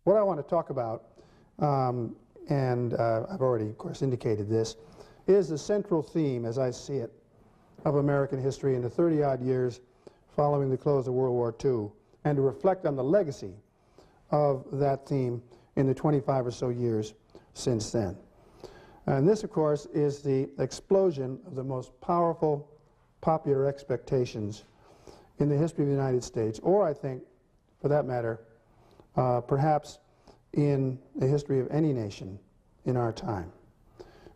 What I want to talk about, and I've already, of course, indicated this, is the central theme, as I see it, of American history in the 30-odd years following the close of World War II, and to reflect on the legacy of that theme in the 25 or so years since then. And this, of course, is the explosion of the most powerful popular expectations in the history of the United States, or I think, for that matter, perhaps in the history of any nation in our time.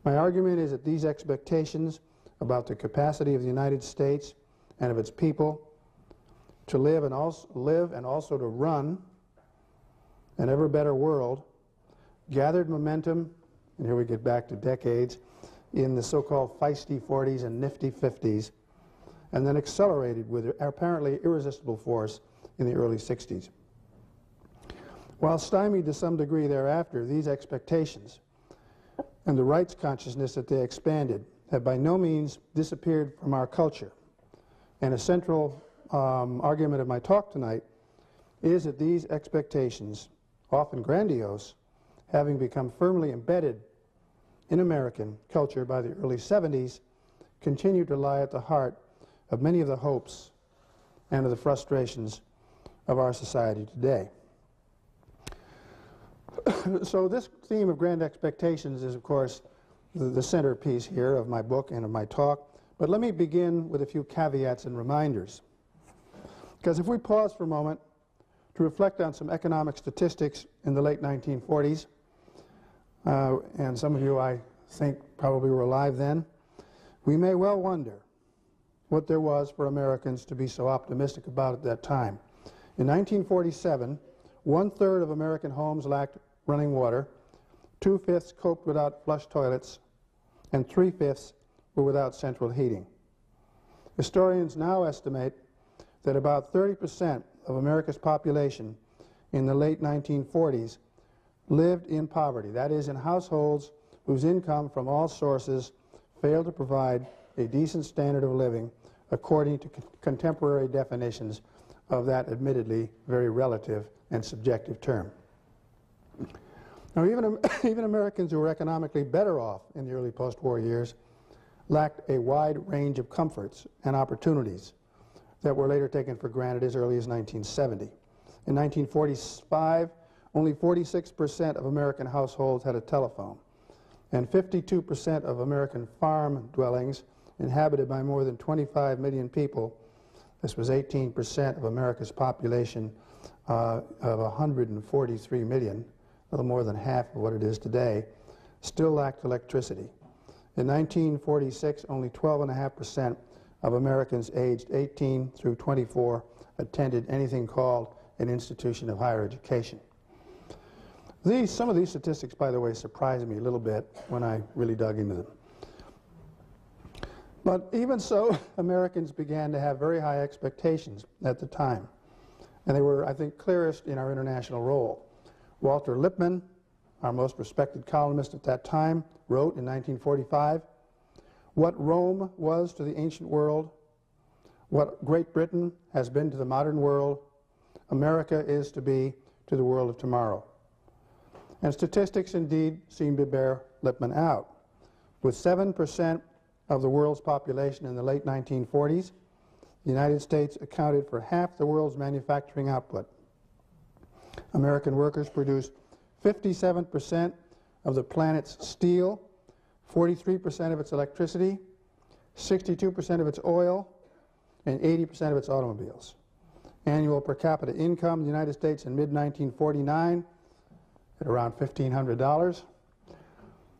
My argument is that these expectations about the capacity of the United States and of its people to live and also to run an ever better world gathered momentum, and here we get back to decades, in the so-called feisty 40s and nifty 50s, and then accelerated with apparently irresistible force in the early 60s. While stymied to some degree thereafter, these expectations and the rights consciousness that they expanded have by no means disappeared from our culture. And a central argument of my talk tonight is that these expectations, often grandiose, having become firmly embedded in American culture by the early 70s, continue to lie at the heart of many of the hopes and of the frustrations of our society today. So this theme of grand expectations is, of course, the centerpiece here of my book and of my talk. But let me begin with a few caveats and reminders. Because if we pause for a moment to reflect on some economic statistics in the late 1940s, and some of you, I think, probably were alive then, we may well wonder what there was for Americans to be so optimistic about at that time. In 1947, 1/3 of American homes lacked running water, 2/5 coped without flush toilets, and 3/5 were without central heating. Historians now estimate that about 30% of America's population in the late 1940s lived in poverty, that is, in households whose income from all sources failed to provide a decent standard of living according to contemporary definitions of that admittedly very relative and subjective term. Now, even Americans who were economically better off in the early post-war years lacked a wide range of comforts and opportunities that were later taken for granted as early as 1970. In 1945, only 46% of American households had a telephone, and 52% of American farm dwellings inhabited by more than 25 million people, this was 18% of America's population of 143 million, a little more than half of what it is today, still lacked electricity. In 1946, only 12.5% of Americans aged 18 through 24 attended anything called an institution of higher education. Some of these statistics, by the way, surprised me a little bit when I really dug into them. But even so, Americans began to have very high expectations at the time. And they were, I think, clearest in our international role. Walter Lippmann, our most respected columnist at that time, wrote in 1945, "What Rome was to the ancient world, what Great Britain has been to the modern world, America is to be to the world of tomorrow." And statistics indeed seem to bear Lippmann out. With 7% of the world's population in the late 1940s, the United States accounted for half the world's manufacturing output. American workers produced 57% of the planet's steel, 43% of its electricity, 62% of its oil, and 80% of its automobiles. Annual per capita income in the United States in mid-1949 at around $1,500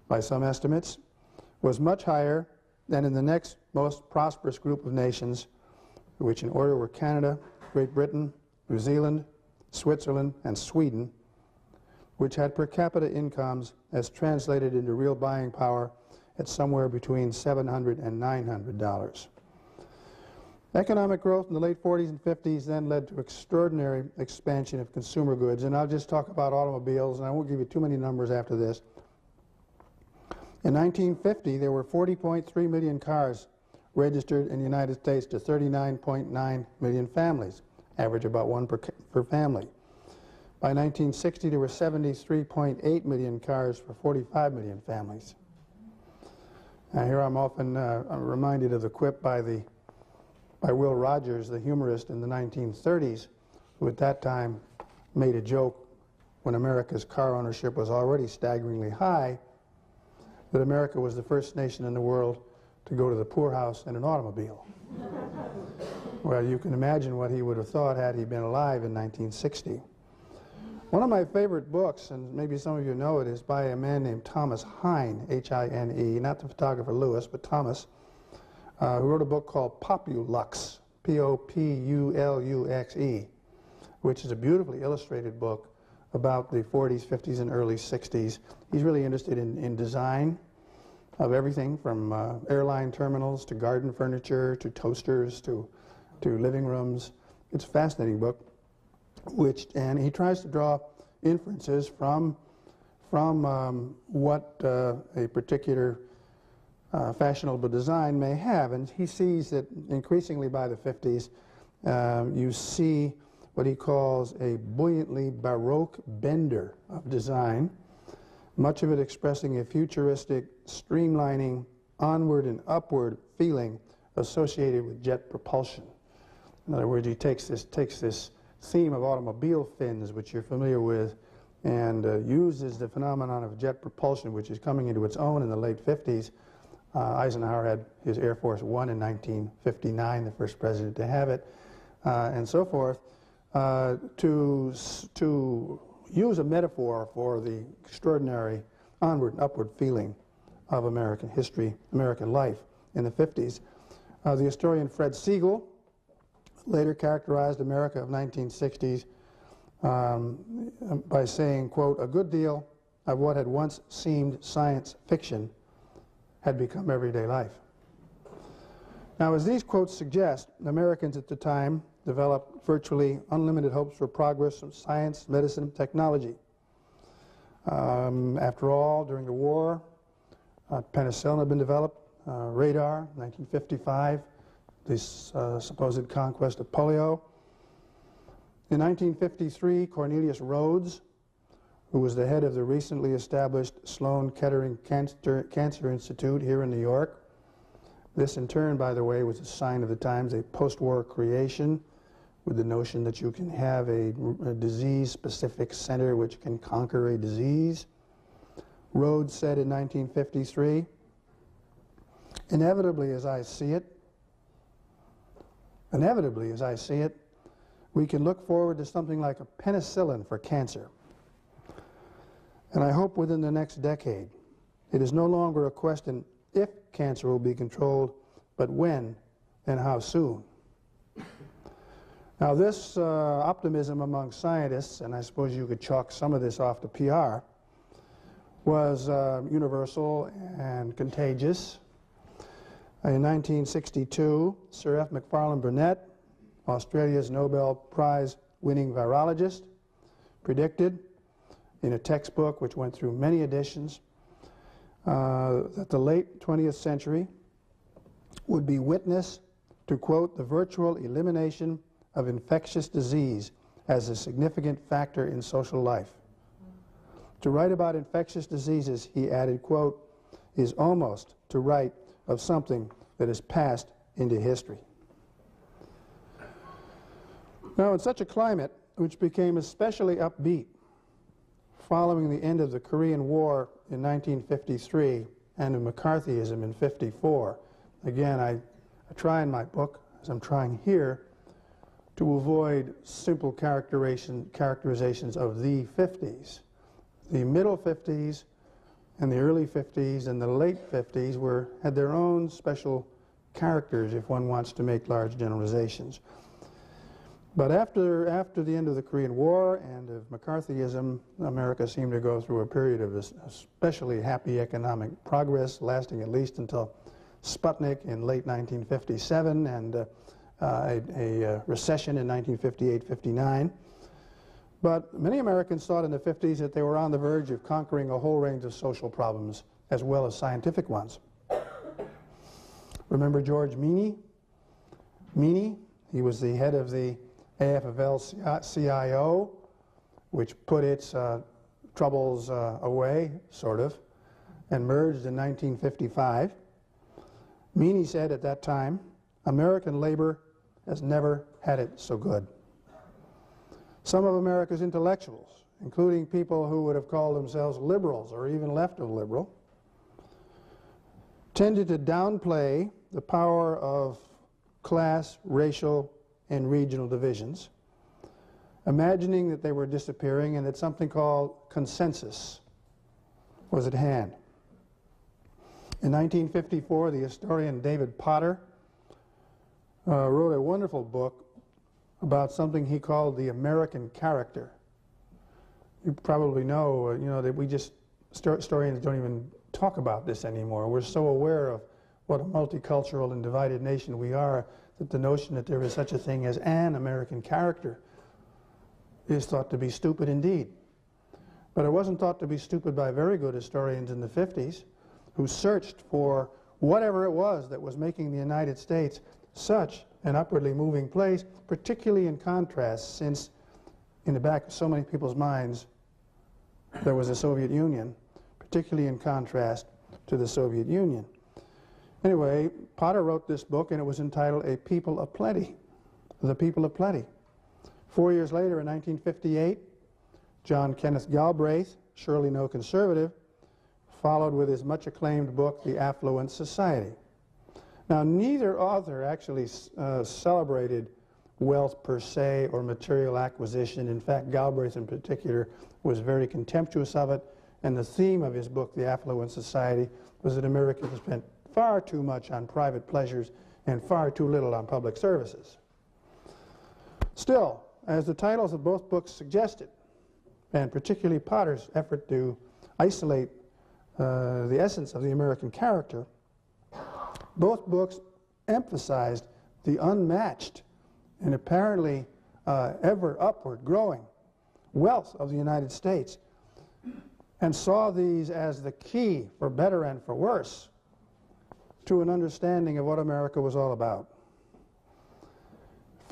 by some estimates was much higher than in the next most prosperous group of nations, which in order were Canada, Great Britain, New Zealand, Switzerland, and Sweden, which had per capita incomes as translated into real buying power at somewhere between $700 and $900. Economic growth in the late 40s and 50s then led to extraordinary expansion of consumer goods, and I'll just talk about automobiles, and I won't give you too many numbers after this. In 1950, there were 40.3 million cars registered in the United States to 39.9 million families, average about one per family. By 1960, there were 73.8 million cars for 45 million families. Now, here I'm often reminded of the quip by Will Rogers, the humorist in the 1930s, who at that time made a joke when America's car ownership was already staggeringly high, that America was the first nation in the world to go to the poorhouse in an automobile. Well, you can imagine what he would have thought had he been alive in 1960. One of my favorite books, and maybe some of you know it, is by a man named Thomas Hine, H-I-N-E, not the photographer Lewis, but Thomas, who wrote a book called Populux, P-O-P-U-L-U-X-E, which is a beautifully illustrated book about the 40s, 50s, and early 60s. He's really interested in design of everything from airline terminals to garden furniture to toasters to living rooms. It's a fascinating book, and he tries to draw inferences from what a particular fashionable design may have. And he sees that increasingly by the 50s, you see what he calls a buoyantly Baroque bender of design, much of it expressing a futuristic, streamlining, onward and upward feeling associated with jet propulsion. In other words, he takes this theme of automobile fins, which you're familiar with, and uses the phenomenon of jet propulsion, which is coming into its own in the late 50s. Eisenhower had his Air Force One in 1959, the first president to have it, and so forth, to use a metaphor for the extraordinary onward and upward feeling of American history, American life in the 50s. The historian Fred Siegel later characterized America of 1960s by saying, quote, "A good deal of what had once seemed science fiction had become everyday life." Now, as these quotes suggest, Americans at the time developed virtually unlimited hopes for progress in science, medicine, technology. After all, during the war, penicillin had been developed, radar, 1955, this supposed conquest of polio. In 1953, Cornelius Rhodes, who was the head of the recently established Sloan Kettering Cancer Institute here in New York. This, in turn, by the way, was a sign of the times, a post-war creation with the notion that you can have a disease-specific center which can conquer a disease. Rhodes said in 1953, inevitably as I see it, we can look forward to something like a penicillin for cancer. And I hope within the next decade, it is no longer a question if cancer will be controlled, but when and how soon. Now, this optimism among scientists, and I suppose you could chalk some of this off to PR, was universal and contagious. In 1962, Sir F. MacFarlane Burnet, Australia's Nobel Prize-winning virologist, predicted in a textbook which went through many editions that the late 20th century would be witness to, quote, the virtual elimination of infectious disease as a significant factor in social life. To write about infectious diseases, he added, quote, is almost to write of something that has passed into history. Now, in such a climate, which became especially upbeat following the end of the Korean War in 1953 and of McCarthyism in '54, again, I try in my book, as I'm trying here, to avoid simple characterizations of the 50s. The middle 50s and the early 50s and the late 50s had their own special characters if one wants to make large generalizations. But after the end of the Korean War and of McCarthyism, America seemed to go through a period of especially happy economic progress, lasting at least until Sputnik in late 1957 and a recession in 1958-59. But many Americans thought in the 50s that they were on the verge of conquering a whole range of social problems as well as scientific ones. Remember George Meany? Meany, he was the head of the AFL-CIO, which put its troubles away, sort of, and merged in 1955. Meany said at that time, "American labor has never had it so good." Some of America's intellectuals, including people who would have called themselves liberals or even left of liberal, tended to downplay the power of class, racial, and regional divisions, imagining that they were disappearing and that something called consensus was at hand. In 1954, the historian David Potter wrote a wonderful book about something he called the American character. You probably know, that we just, historians don't even talk about this anymore. We're so aware of what a multicultural and divided nation we are that the notion that there is such a thing as an American character is thought to be stupid indeed. But it wasn't thought to be stupid by very good historians in the 50s who searched for whatever it was that was making the United States such an upwardly moving place, particularly in contrast, since in the back of so many people's minds there was a Soviet Union, particularly in contrast to the Soviet Union. Anyway, Potter wrote this book, and it was entitled A People of Plenty, The People of Plenty. 4 years later, in 1958, John Kenneth Galbraith, surely no conservative, followed with his much acclaimed book, The Affluent Society. Now, neither author actually celebrated wealth per se or material acquisition. In fact, Galbraith in particular was very contemptuous of it, and the theme of his book, The Affluent Society, was that Americans spent far too much on private pleasures and far too little on public services. Still, as the titles of both books suggested, and particularly Potter's effort to isolate the essence of the American character, both books emphasized the unmatched and apparently ever upward growing wealth of the United States, and saw these as the key, for better and for worse, to an understanding of what America was all about.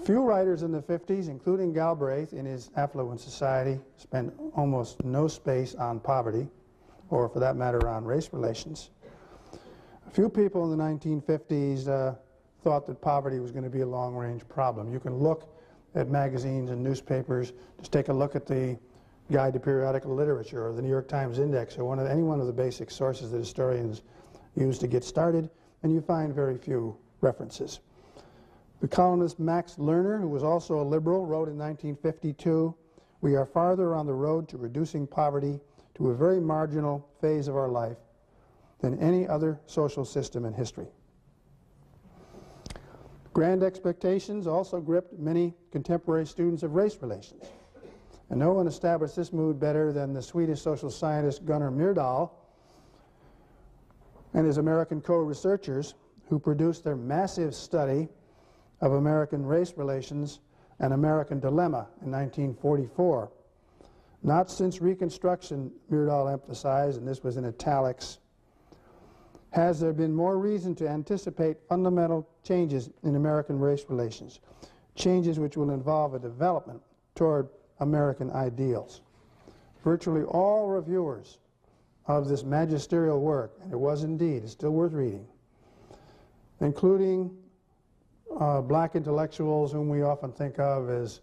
Few writers in the 50s, including Galbraith in his Affluent Society, spent almost no space on poverty, or for that matter on race relations. A few people in the 1950s thought that poverty was going to be a long-range problem. You can look at magazines and newspapers, just take a look at the Guide to Periodical Literature or the New York Times Index or any one of the basic sources that historians use to get started, and you find very few references. The columnist Max Lerner, who was also a liberal, wrote in 1952, "We are farther on the road to reducing poverty to a very marginal phase of our life than any other social system in history." Grand expectations also gripped many contemporary students of race relations. And no one established this mood better than the Swedish social scientist Gunnar Myrdal and his American co-researchers who produced their massive study of American race relations and American dilemma in 1944. Not since Reconstruction, Myrdal emphasized, and this was in italics, has there been more reason to anticipate fundamental changes in American race relations, changes which will involve a development toward American ideals. Virtually all reviewers of this magisterial work, and it was indeed, it's still worth reading, including black intellectuals whom we often think of as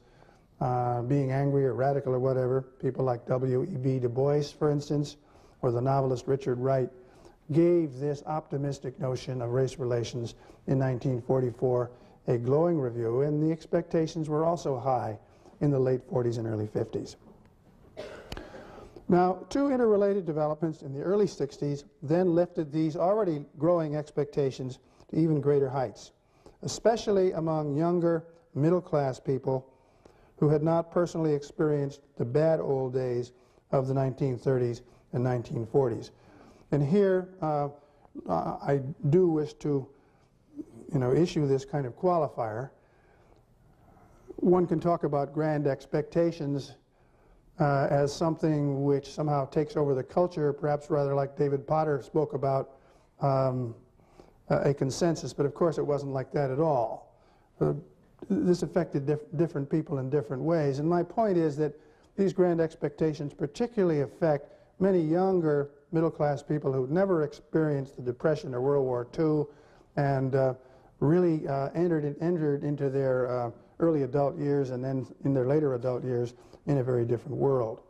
being angry or radical or whatever, people like W.E.B. Du Bois, for instance, or the novelist Richard Wright, gave this optimistic notion of race relations in 1944 a glowing review, and the expectations were also high in the late 40s and early 50s. Now, two interrelated developments in the early 60s then lifted these already growing expectations to even greater heights, especially among younger, middle-class people who had not personally experienced the bad old days of the 1930s and 1940s. And here, I do wish to, issue this kind of qualifier. One can talk about grand expectations as something which somehow takes over the culture, perhaps rather like David Potter spoke about a consensus, but of course it wasn't like that at all. This affected different people in different ways, and my point is that these grand expectations particularly affect many younger middle-class people who never experienced the Depression or World War II and really entered into their early adult years and then in their later adult years in a very different world.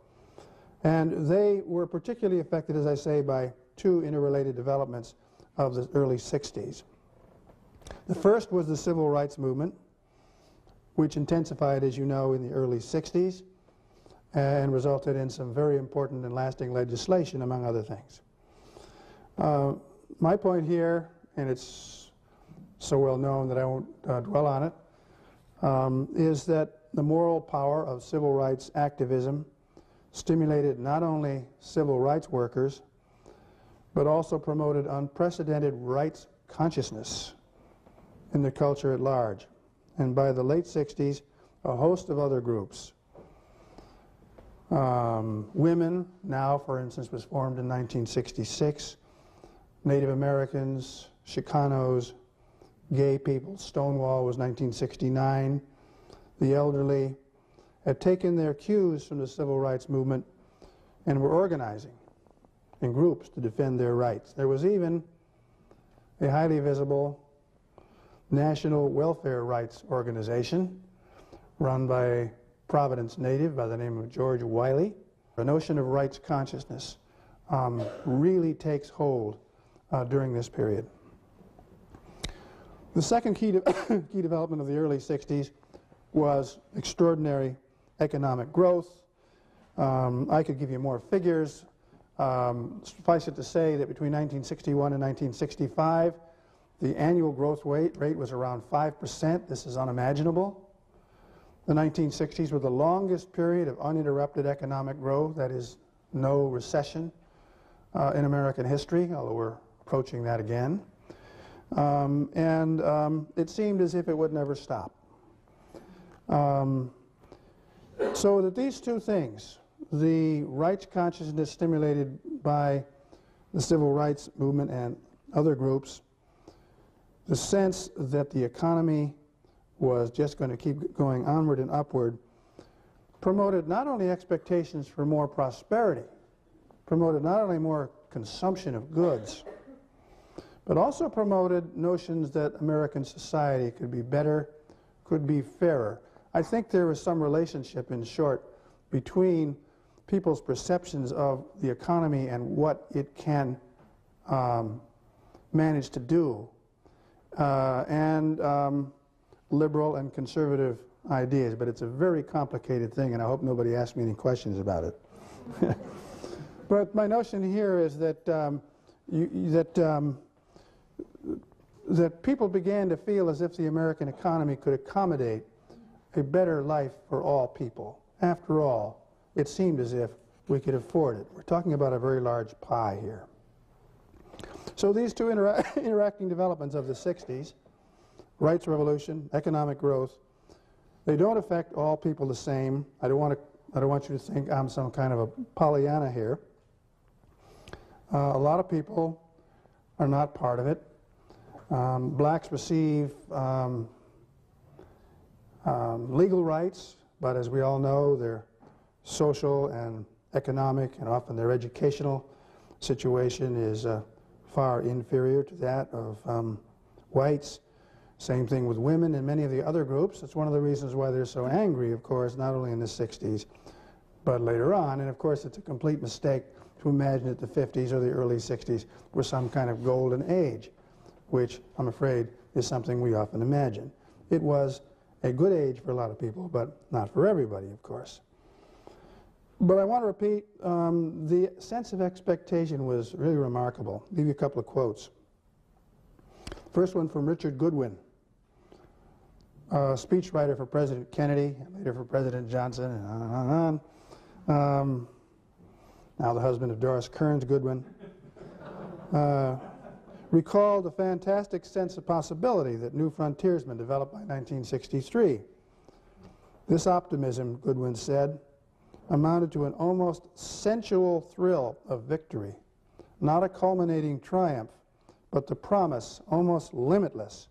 And they were particularly affected, as I say, by two interrelated developments of the early 60s. The first was the civil rights movement, which intensified, as you know, in the early 60s and resulted in some very important and lasting legislation, among other things. My point here, and it's so well known that I won't dwell on it, is that the moral power of civil rights activism stimulated not only civil rights workers, but also promoted unprecedented rights consciousness in the culture at large. And by the late 60s, a host of other groups. Women, now, for instance, was formed in 1966. Native Americans, Chicanos, gay people, Stonewall was 1969. The elderly had taken their cues from the civil rights movement and were organizing in groups to defend their rights. There was even a highly visible national welfare rights organization run by a Providence native by the name of George Wiley. The notion of rights consciousness really takes hold during this period. The second key development of the early 60s was extraordinary economic growth. I could give you more figures. Suffice it to say that between 1961 and 1965, the annual growth rate was around 5%. This is unimaginable. The 1960s were the longest period of uninterrupted economic growth, that is, no recession in American history, although we're approaching that again. It seemed as if it would never stop. So that these two things, the rights consciousness stimulated by the civil rights movement and other groups, the sense that the economy was just going to keep going onward and upward, promoted not only expectations for more prosperity, promoted not only more consumption of goods, but also promoted notions that American society could be better, could be fairer. I think there was some relationship, in short, between people's perceptions of the economy and what it can manage to do, and liberal and conservative ideas. But it's a very complicated thing, and I hope nobody asks me any questions about it. But my notion here is that that people began to feel as if the American economy could accommodate a better life for all people. After all, it seemed as if we could afford it. We're talking about a very large pie here. So these two interacting developments of the 60s, rights revolution, economic growth, they don't affect all people the same. I don't want you to think I'm some kind of a Pollyanna here. A lot of people are not part of it. Blacks receive legal rights, but as we all know, their social and economic and often their educational situation is far inferior to that of whites. Same thing with women and many of the other groups. It's one of the reasons why they're so angry, of course, not only in the 60s, but later on. And of course, it's a complete mistake to imagine that the 50s or the early 60s were some kind of golden age, which I'm afraid is something we often imagine. It was a good age for a lot of people, but not for everybody, of course. But I want to repeat, the sense of expectation was really remarkable. I'll give you a couple of quotes. First one from Richard Goodwin, a speechwriter for President Kennedy, later for President Johnson, and on and on. Now the husband of Doris Kearns Goodwin. Recalled the fantastic sense of possibility that New Frontiersmen developed by 1963. This optimism, Goodwin said, amounted to an almost sensual thrill of victory, not a culminating triumph, but the promise, almost limitless,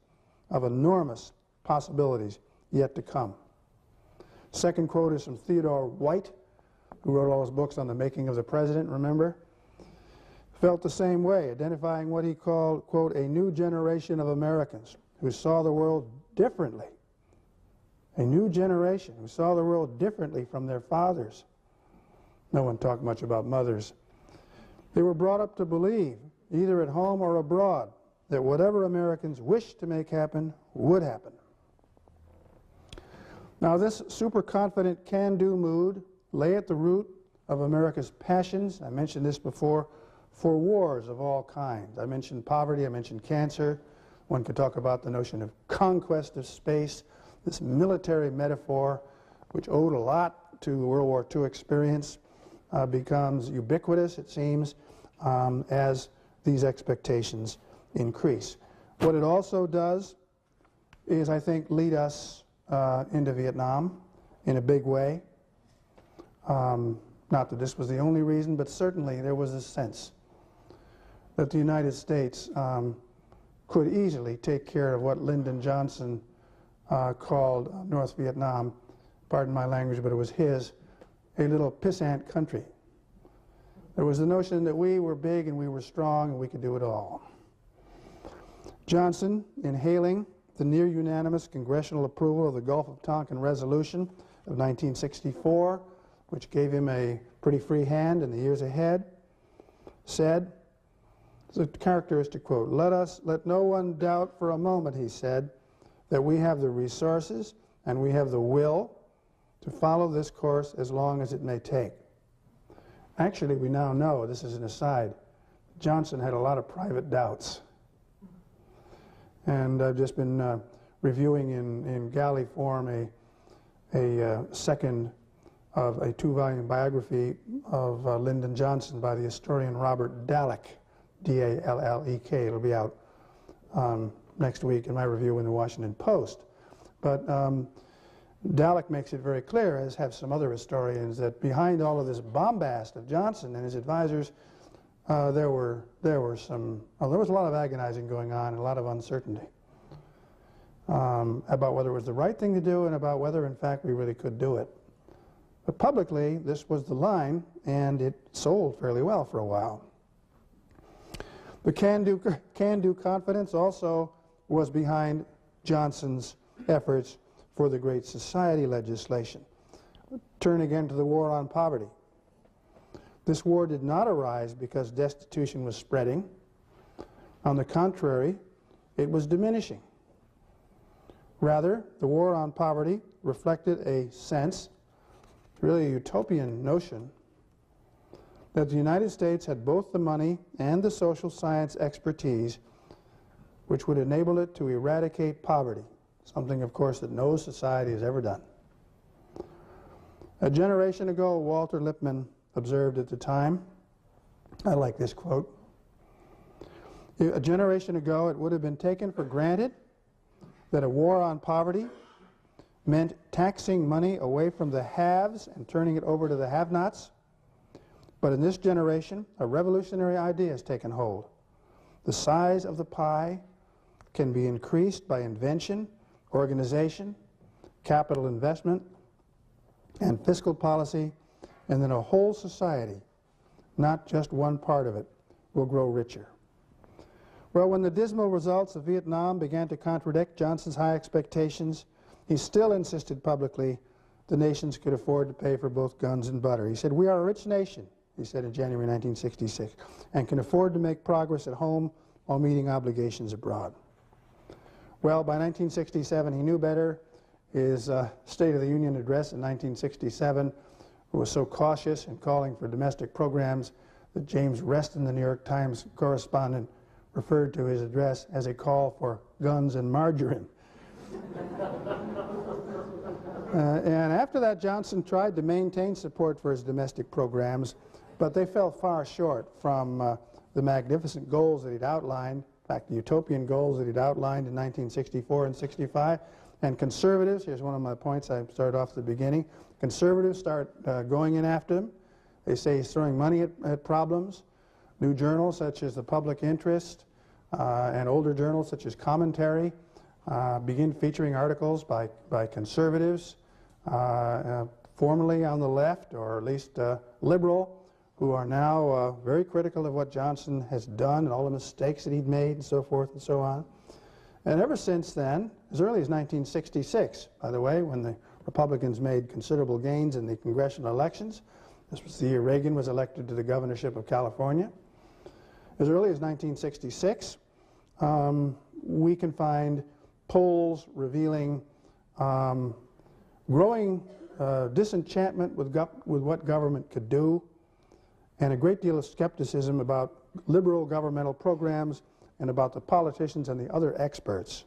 of enormous possibilities yet to come. Second quote is from Theodore White, who wrote all those books on the making of the president, remember, felt the same way, identifying what he called, quote, a new generation of Americans who saw the world differently. A new generation who saw the world differently from their fathers. No one talked much about mothers. They were brought up to believe, either at home or abroad, that whatever Americans wished to make happen would happen. Now, this super-confident can-do mood lay at the root of America's passions, I mentioned this before, for wars of all kinds. I mentioned poverty, I mentioned cancer. One could talk about the notion of conquest of space, this military metaphor, which owed a lot to the World War II experience, becomes ubiquitous, it seems, as these expectations increase. What it also does is, I think, lead us into Vietnam in a big way. Not that this was the only reason, but certainly there was a sense that the United States could easily take care of what Lyndon Johnson called North Vietnam, pardon my language, but it was his, a little pissant country. There was the notion that we were big and we were strong and we could do it all. Johnson, in hailing the near-unanimous congressional approval of the Gulf of Tonkin Resolution of 1964, which gave him a pretty free hand in the years ahead, said, it's a characteristic quote, let no one doubt for a moment, he said, that we have the resources and we have the will to follow this course as long as it may take. Actually, we now know, this is an aside, Johnson had a lot of private doubts. And I've just been reviewing in galley form a second of a 2-volume biography of Lyndon Johnson by the historian Robert Dallek, D-A-L-L-E-K. It'll be out next week in my review in the Washington Post. But Dallek makes it very clear, as have some other historians, that behind all of this bombast of Johnson and his advisors, there was a lot of agonizing going on and a lot of uncertainty about whether it was the right thing to do and about whether, in fact, we really could do it. But publicly, this was the line, and it sold fairly well for a while. The can-do confidence also was behind Johnson's efforts for the Great Society legislation. Turn again to the war on poverty. This war did not arise because destitution was spreading. On the contrary, it was diminishing. Rather, the war on poverty reflected a sense, really a utopian notion, that the United States had both the money and the social science expertise which would enable it to eradicate poverty, something, of course, that no society has ever done. A generation ago, Walter Lippmann observed at the time, I like this quote, a generation ago it would have been taken for granted that a war on poverty meant taxing money away from the haves and turning it over to the have-nots. But in this generation, a revolutionary idea has taken hold. The size of the pie can be increased by invention, organization, capital investment, and fiscal policy, and then a whole society, not just one part of it, will grow richer. Well, when the dismal results of Vietnam began to contradict Johnson's high expectations, he still insisted publicly the nations could afford to pay for both guns and butter. He said, "We are a rich nation," he said in January 1966, "and can afford to make progress at home while meeting obligations abroad." Well, by 1967, he knew better. His State of the Union address in 1967 was so cautious in calling for domestic programs that James Reston, the New York Times correspondent, referred to his address as a call for guns and margarine. And after that, Johnson tried to maintain support for his domestic programs, but they fell far short from the magnificent goals that he'd outlined, in fact, the utopian goals that he'd outlined in 1964 and 65. And conservatives, here's one of my points I started off at the beginning, conservatives start going in after him. They say he's throwing money at problems. New journals such as The Public Interest and older journals such as Commentary begin featuring articles by conservatives formerly on the left, or at least liberal, who are now very critical of what Johnson has done and all the mistakes that he'd made and so forth and so on. And ever since then, as early as 1966, by the way, when the Republicans made considerable gains in the congressional elections, this was the year Reagan was elected to the governorship of California. As early as 1966, we can find polls revealing growing disenchantment with what government could do, and a great deal of skepticism about liberal governmental programs and about the politicians and the other experts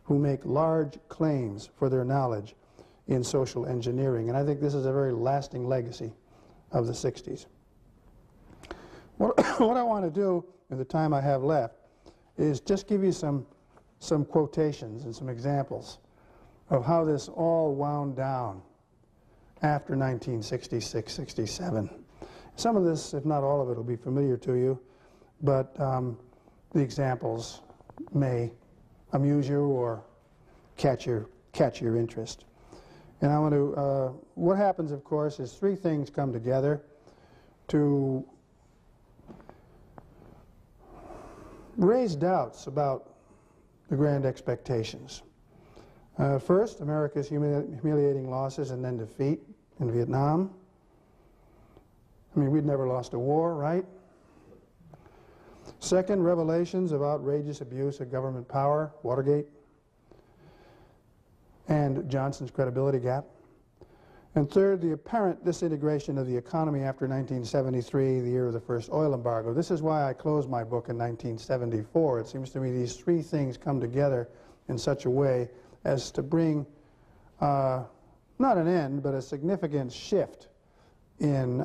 who make large claims for their knowledge in social engineering. And I think this is a very lasting legacy of the 60s. What I want to do in the time I have left is just give you some quotations and some examples of how this all wound down after 1966-67. Some of this, if not all of it, will be familiar to you, but the examples may amuse you or catch your interest. And I want to, what happens, of course, is three things come together to raise doubts about the grand expectations. First, America's humiliating losses and then defeat in Vietnam. I mean, we'd never lost a war, right? Second, revelations of outrageous abuse of government power, Watergate, and Johnson's credibility gap. And third, the apparent disintegration of the economy after 1973, the year of the first oil embargo. This is why I closed my book in 1974. It seems to me these three things come together in such a way as to bring not an end, but a significant shift in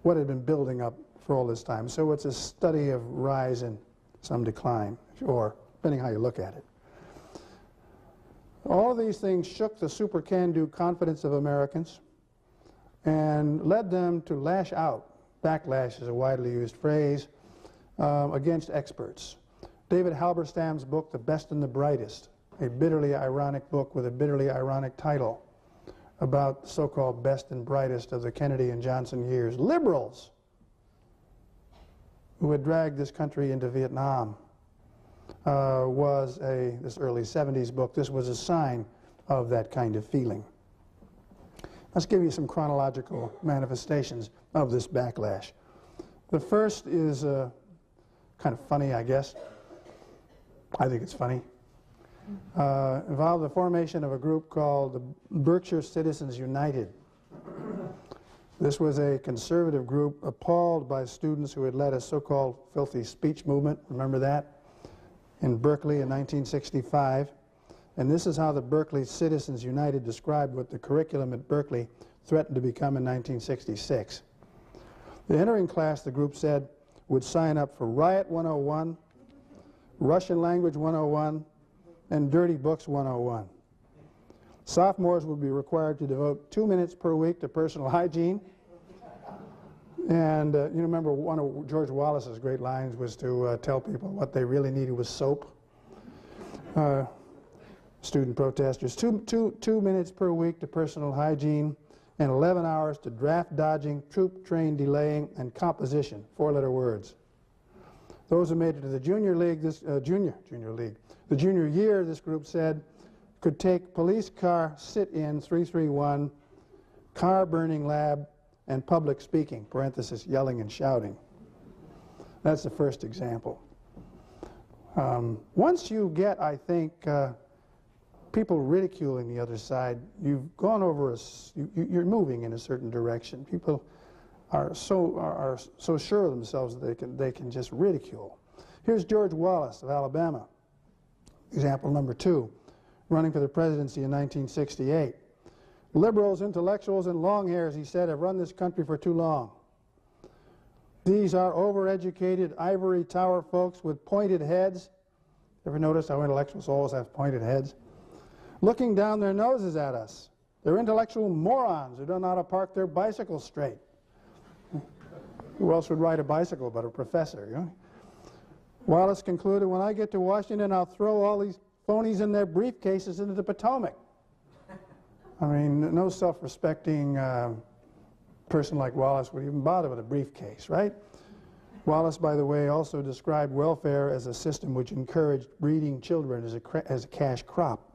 what had been building up for all this time. So it's a study of rise and some decline, or depending how you look at it. All of these things shook the super can-do confidence of Americans and led them to lash out. Backlash is a widely used phrase, against experts. David Halberstam's book, The Best and the Brightest, a bitterly ironic book with a bitterly ironic title about the so-called best and brightest of the Kennedy and Johnson years. Liberals who had dragged this country into Vietnam was this early 70s book. This was a sign of that kind of feeling. Let's give you some chronological manifestations of this backlash. The first is kind of funny, I guess. I think it's funny. Involved the formation of a group called the Berkshire Citizens United. This was a conservative group appalled by students who had led a so-called filthy speech movement, remember that, in Berkeley in 1965. And this is how the Berkeley Citizens United described what the curriculum at Berkeley threatened to become in 1966. The entering class, the group said, would sign up for Riot 101, Russian Language 101, and Dirty Books 101. Sophomores would be required to devote 2 minutes per week to personal hygiene. And you remember one of George Wallace's great lines was to tell people what they really needed was soap. Student protesters, two minutes per week to personal hygiene, and 11 hours to draft dodging, troop train delaying, and composition, 4-letter words. Those who made it to the junior league, the junior year, this group said, could take police car sit-in 331, car burning lab, and public speaking, parenthesis, yelling and shouting. That's the first example. Once you get, I think, people ridiculing the other side, you've gone over you're moving in a certain direction. People are so sure of themselves that they can just ridicule. Here's George Wallace of Alabama, example number 2, running for the presidency in 1968. Liberals, intellectuals, and long hairs, he said, have run this country for too long. These are overeducated ivory tower folks with pointed heads. Ever notice how intellectuals always have pointed heads? Looking down their noses at us. They're intellectual morons who don't know how to park their bicycles straight. Who else would ride a bicycle but a professor, you know? Wallace concluded, when I get to Washington, I'll throw all these phonies in their briefcases into the Potomac. I mean, no self-respecting person like Wallace would even bother with a briefcase, right? Wallace, by the way, also described welfare as a system which encouraged breeding children as a cash crop.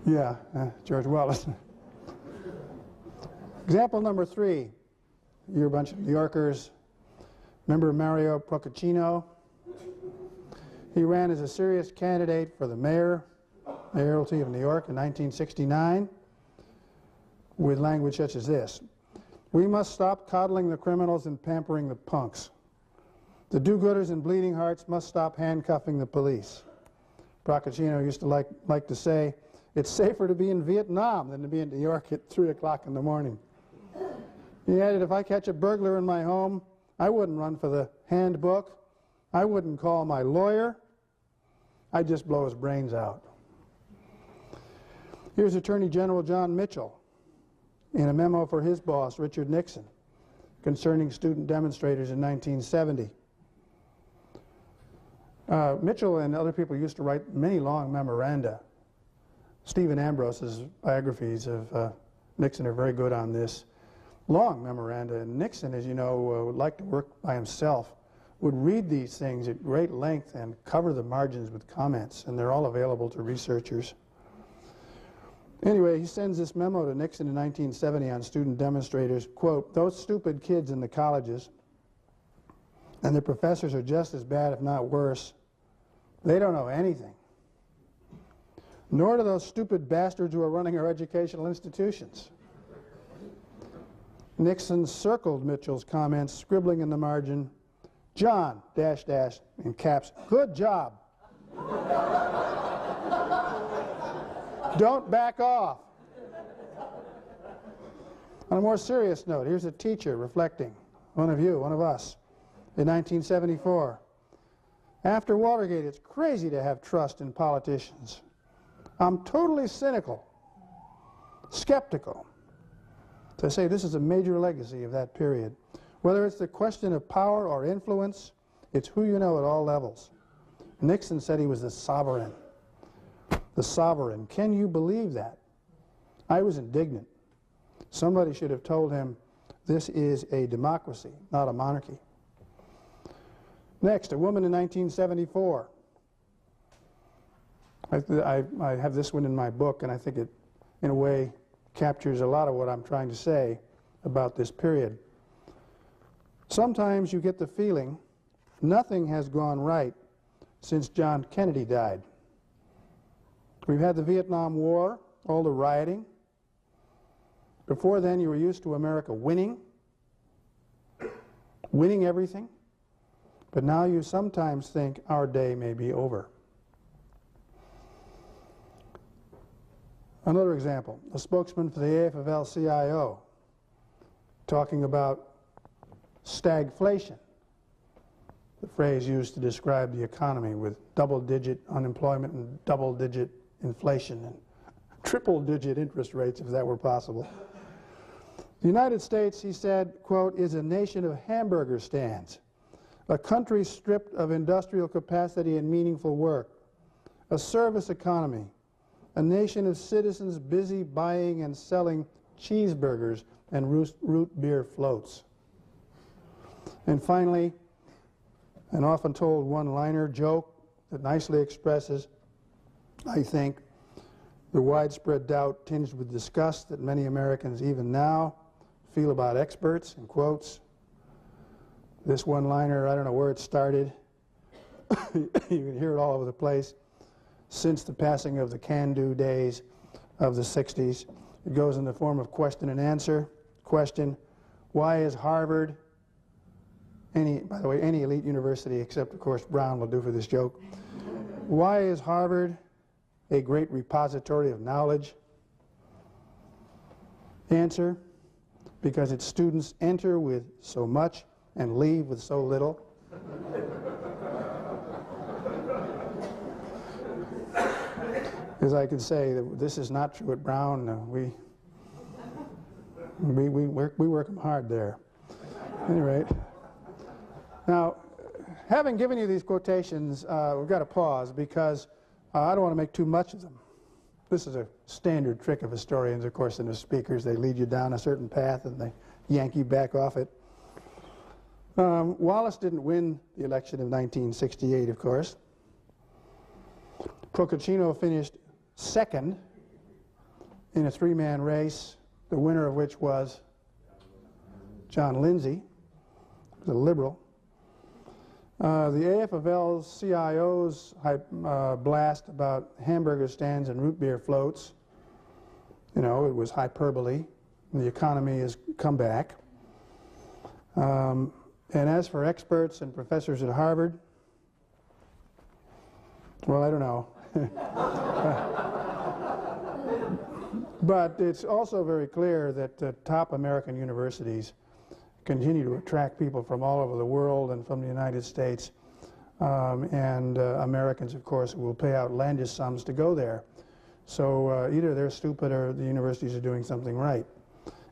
Yeah, George Wallace. Example number 3. You're a bunch of New Yorkers. Remember Mario Procaccino? He ran as a serious candidate for the mayoralty of New York in 1969 with language such as this: "We must stop coddling the criminals and pampering the punks. The do-gooders and bleeding hearts must stop handcuffing the police." Procaccino used to like to say, "It's safer to be in Vietnam than to be in New York at 3 o'clock in the morning." He added, "If I catch a burglar in my home, I wouldn't run for the handbook. I wouldn't call my lawyer. I'd just blow his brains out." Here's Attorney General John Mitchell in a memo for his boss, Richard Nixon, concerning student demonstrators in 1970. Mitchell and other people used to write many long memoranda. Stephen Ambrose's biographies of Nixon are very good on this. Long memoranda. And Nixon, as you know, would like to work by himself, would read these things at great length and cover the margins with comments, and they're all available to researchers. Anyway, he sends this memo to Nixon in 1970 on student demonstrators, quote, "Those stupid kids in the colleges and their professors are just as bad, if not worse. They don't know anything. Nor do those stupid bastards who are running our educational institutions." Nixon circled Mitchell's comments, scribbling in the margin, "John, dash, dash," in caps, "good job. Don't back off." On a more serious note, here's a teacher reflecting, one of you, one of us, in 1974. "After Watergate, it's crazy to have trust in politicians. I'm totally cynical, skeptical." So I say this is a major legacy of that period. Whether it's the question of power or influence, it's who you know at all levels. Nixon said he was the sovereign. The sovereign. Can you believe that? I was indignant. Somebody should have told him this is a democracy, not a monarchy. Next, a woman in 1974. I have this one in my book, and I think it, in a way, captures a lot of what I'm trying to say about this period. "Sometimes you get the feeling nothing has gone right since John Kennedy died. We've had the Vietnam War, all the rioting. Before then, you were used to America winning everything. But now you sometimes think our day may be over." Another example, a spokesman for the AFL-CIO talking about stagflation, the phrase used to describe the economy with double-digit unemployment and double-digit inflation and triple-digit interest rates, if that were possible. "The United States," he said, quote, "is a nation of hamburger stands, a country stripped of industrial capacity and meaningful work, a service economy, a nation of citizens busy buying and selling cheeseburgers and root beer floats." And finally, an often told one-liner joke that nicely expresses, I think, the widespread doubt tinged with disgust that many Americans even now feel about experts, in quotes. This one-liner, I don't know where it started. You can hear it all over the place. Since the passing of the can-do days of the 60s, it goes in the form of question and answer. Question: why is Harvard, by the way, any elite university except, of course, Brown will do for this joke. Why is Harvard a great repository of knowledge? Answer: because its students enter with so much and leave with so little. As I could say, this is not true at Brown. We work them hard there. At any rate, now, having given you these quotations, we've got to pause because I don't want to make too much of them. this is a standard trick of historians, of course, and as speakers. They lead you down a certain path and they yank you back off it. Wallace didn't win the election of 1968, of course. Procaccino finished second in a three-man race, the winner of which was John Lindsay, the liberal. The AFL CIO's blast about hamburger stands and root beer floats, you know, it was hyperbole. The economy has come back. And as for experts and professors at Harvard, well, I don't know. But it's also very clear that top American universities continue to attract people from all over the world and from the United States. Americans, of course, will pay outlandish sums to go there. So either they're stupid or the universities are doing something right.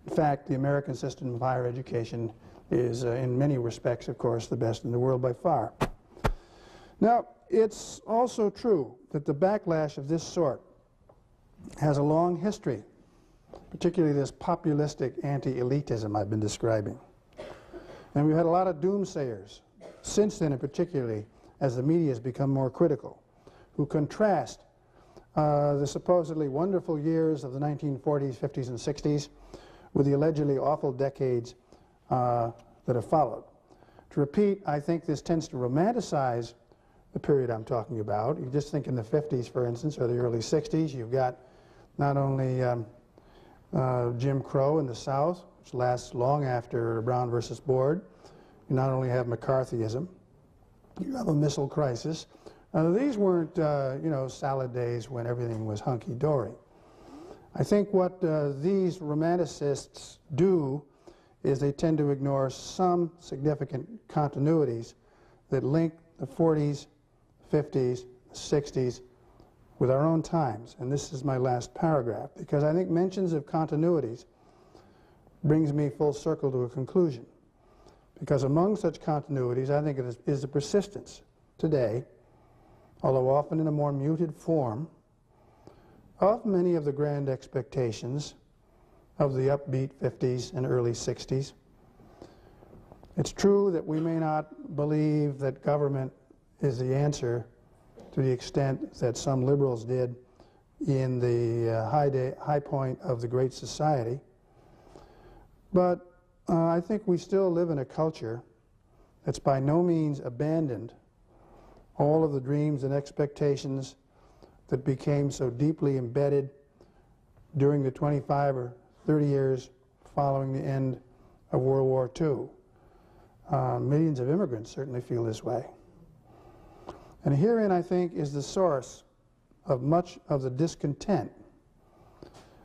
In fact, the American system of higher education is, in many respects, of course, the best in the world by far. Now, it's also true that the backlash of this sort has a long history, particularly this populistic anti-elitism I've been describing. And we've had a lot of doomsayers, since then and particularly as the media has become more critical, who contrast the supposedly wonderful years of the 1940s, 50s, and 60s with the allegedly awful decades that have followed. To repeat, I think this tends to romanticize the period I'm talking about. You just think in the 50s, for instance, or the early 60s, you've got not only Jim Crow in the South, which lasts long after Brown versus Board. You not only have McCarthyism, you have a missile crisis. These weren't, you know, salad days when everything was hunky-dory. I think what these romanticists do is they tend to ignore some significant continuities that link the 40s, 50s, 60s with our own times. And this is my last paragraph, because I think mentions of continuities brings me full circle to a conclusion. Because among such continuities, I think it is the persistence today, although often in a more muted form, of many of the grand expectations of the upbeat 50s and early 60s. It's true that we may not believe that government is the answer to the extent that some liberals did in the high point of the Great Society. But I think we still live in a culture that's by no means abandoned all of the dreams and expectations that became so deeply embedded during the 25 or 30 years following the end of World War II. Millions of immigrants certainly feel this way. And herein, I think, is the source of much of the discontent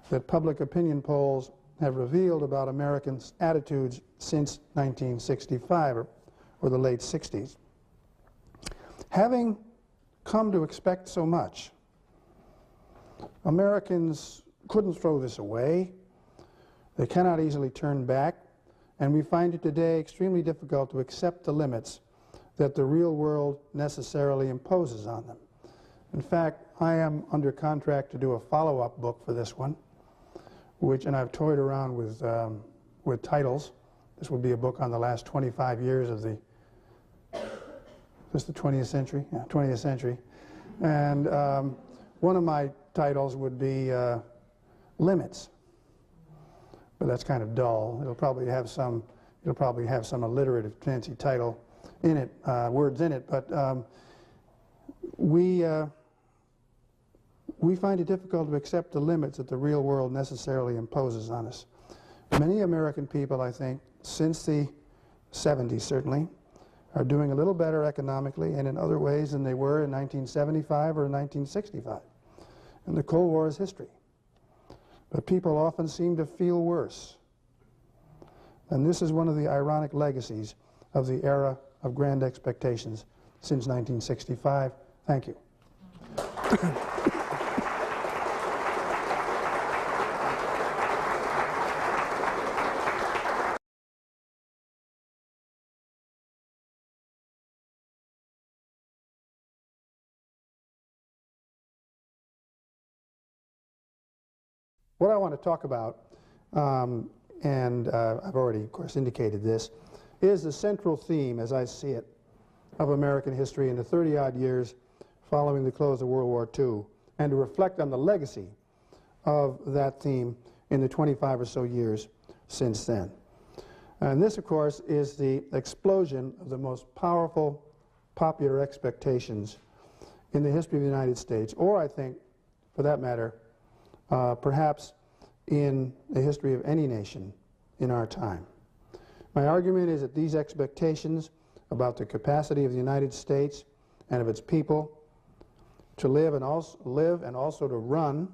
that public opinion polls have revealed about Americans' attitudes since 1965 or the late 60s. Having come to expect so much, Americans couldn't throw this away. They cannot easily turn back, and we find it today extremely difficult to accept the limits that the real world necessarily imposes on them. In fact, I am under contract to do a follow-up book for this one, and I've toyed around with titles. This would be a book on the last 25 years of the 20th century? Yeah, 20th century. And one of my titles would be Limits. But that's kind of dull. It'll probably have some alliterative fancy title in it, words in it. But we find it difficult to accept the limits that the real world necessarily imposes on us. Many American people, I think, since the 70s certainly, are doing a little better economically and in other ways than they were in 1975 or 1965. And the Cold War is history. But people often seem to feel worse. And this is one of the ironic legacies of the era of grand expectations since 1965. Thank you. What I want to talk about, and I've already, of course, indicated this, is the central theme, as I see it, of American history in the 30-odd years following the close of World War II, and to reflect on the legacy of that theme in the 25 or so years since then. And this, of course, is the explosion of the most powerful popular expectations in the history of the United States, or I think, for that matter, perhaps in the history of any nation in our time. My argument is that these expectations about the capacity of the United States and of its people to live and also to run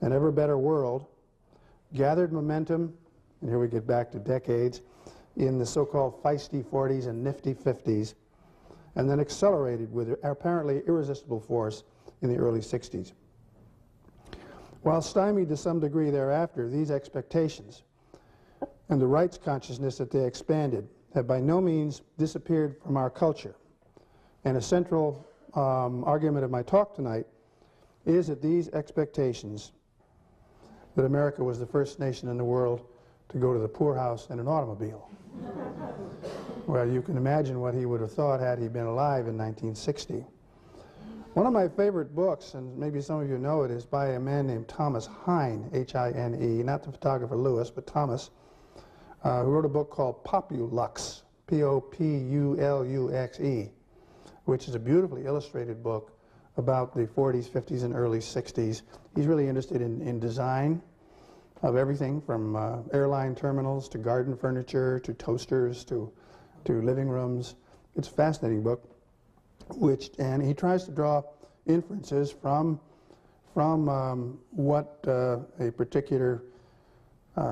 an ever better world gathered momentum, and here we get back to decades, in the so-called feisty 40s and nifty 50s, and then accelerated with apparently irresistible force in the early 60s. While stymied to some degree thereafter, these expectations and the rights consciousness that they expanded have by no means disappeared from our culture. And a central argument of my talk tonight is that these expectations that America was the first nation in the world to go to the poorhouse in an automobile. Well, you can imagine what he would have thought had he been alive in 1960. One of my favorite books, and maybe some of you know it, is by a man named Thomas Hine, H-I-N-E, not the photographer Lewis, but Thomas, who wrote a book called Populux, P-O-P-U-L-U-X-E, which is a beautifully illustrated book about the 40s, 50s, and early 60s. He's really interested in design of everything from airline terminals to garden furniture to toasters to living rooms. It's a fascinating book, and he tries to draw inferences from what a particular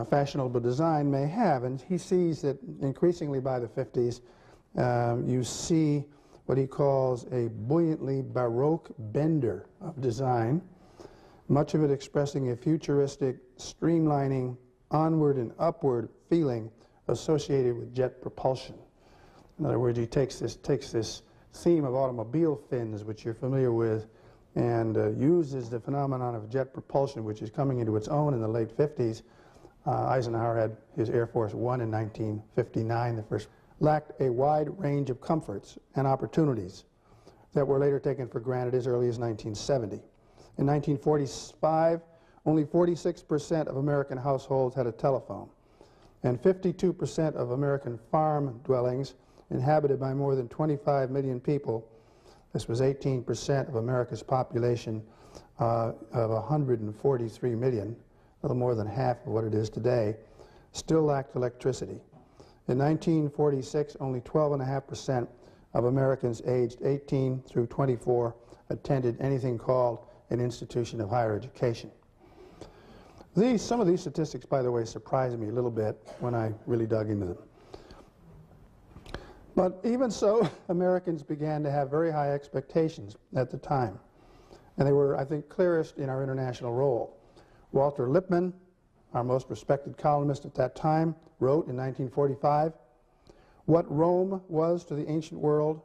fashionable design may have. And he sees that increasingly by the 50s, you see what he calls a buoyantly Baroque bender of design, much of it expressing a futuristic, streamlining, onward and upward feeling associated with jet propulsion. In other words, he takes this theme of automobile fins, which you're familiar with, and uses the phenomenon of jet propulsion, which is coming into its own in the late 50s. Eisenhower had his Air Force One in 1959, the first. Lacked a wide range of comforts and opportunities that were later taken for granted as early as 1970. In 1945, only 46% of American households had a telephone, and 52% of American farm dwellings inhabited by more than 25 million people, this was 18% of America's population of 143 million, a little more than half of what it is today, still lacked electricity. In 1946, only 12.5% of Americans aged 18 through 24 attended anything called an institution of higher education. Some of these statistics, by the way, surprised me a little bit when I really dug into them. But even so, Americans began to have very high expectations at the time. And they were, I think, clearest in our international role. Walter Lippmann, our most respected columnist at that time, wrote in 1945, "What Rome was to the ancient world,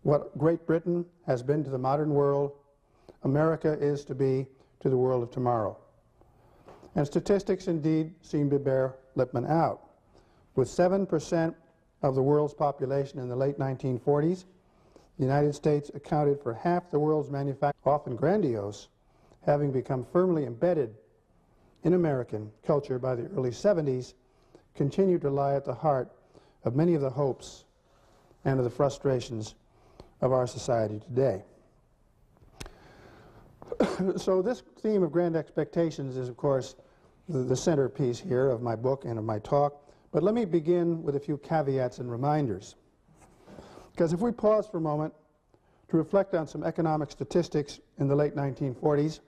what Great Britain has been to the modern world, America is to be to the world of tomorrow." And statistics indeed seem to bear Lippmann out. With 7% of the world's population in the late 1940s, the United States accounted for half the world's manufacturing, often grandiose, having become firmly embedded in American culture by the early 70s, continued to lie at the heart of many of the hopes and of the frustrations of our society today. So this theme of grand expectations is, of course, the centerpiece here of my book and of my talk. But let me begin with a few caveats and reminders. Because if we pause for a moment to reflect on some economic statistics in the late 1940s,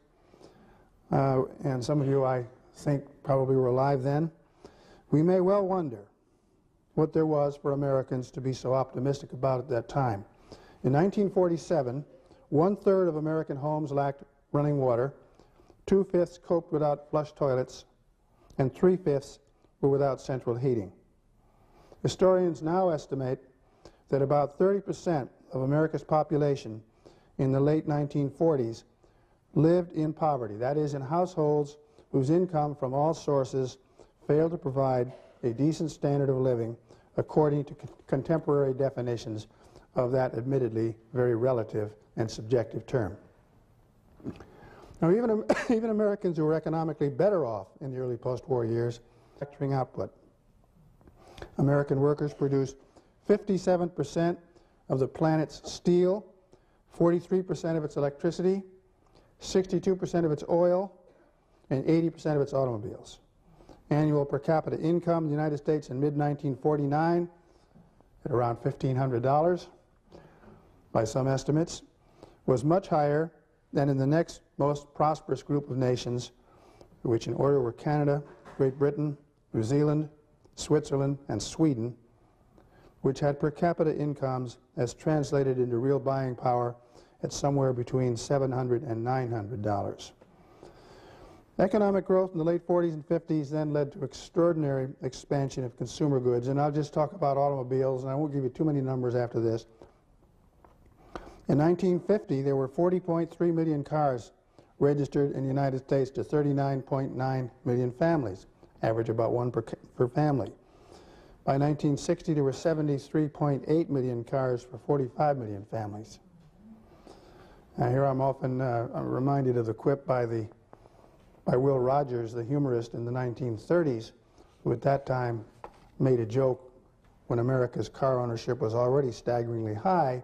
and some of you, I think, probably were alive then, we may well wonder what there was for Americans to be so optimistic about at that time. In 1947, 1/3 of American homes lacked running water, 2/5 coped without flush toilets, and 3/5 were without central heating. Historians now estimate that about 30% of America's population in the late 1940s lived in poverty, that is, in households whose income from all sources failed to provide a decent standard of living according to contemporary definitions of that admittedly very relative and subjective term. Now, even Americans who were economically better off in the early post-war years, manufacturing output. American workers produced 57% of the planet's steel, 43% of its electricity, 62% of its oil, and 80% of its automobiles. Annual per capita income in the United States in mid-1949 at around $1,500 by some estimates was much higher than in the next most prosperous group of nations, which in order were Canada, Great Britain, New Zealand, Switzerland, and Sweden, which had per capita incomes as translated into real buying power at somewhere between $700 and $900. Economic growth in the late 40s and 50s then led to extraordinary expansion of consumer goods, and I'll just talk about automobiles, and I won't give you too many numbers after this. In 1950, there were 40.3 million cars registered in the United States to 39.9 million families, average about one per family. By 1960, there were 73.8 million cars for 45 million families. Now, here I'm often reminded of the quip by Will Rogers, the humorist in the 1930s, who at that time made a joke when America's car ownership was already staggeringly high.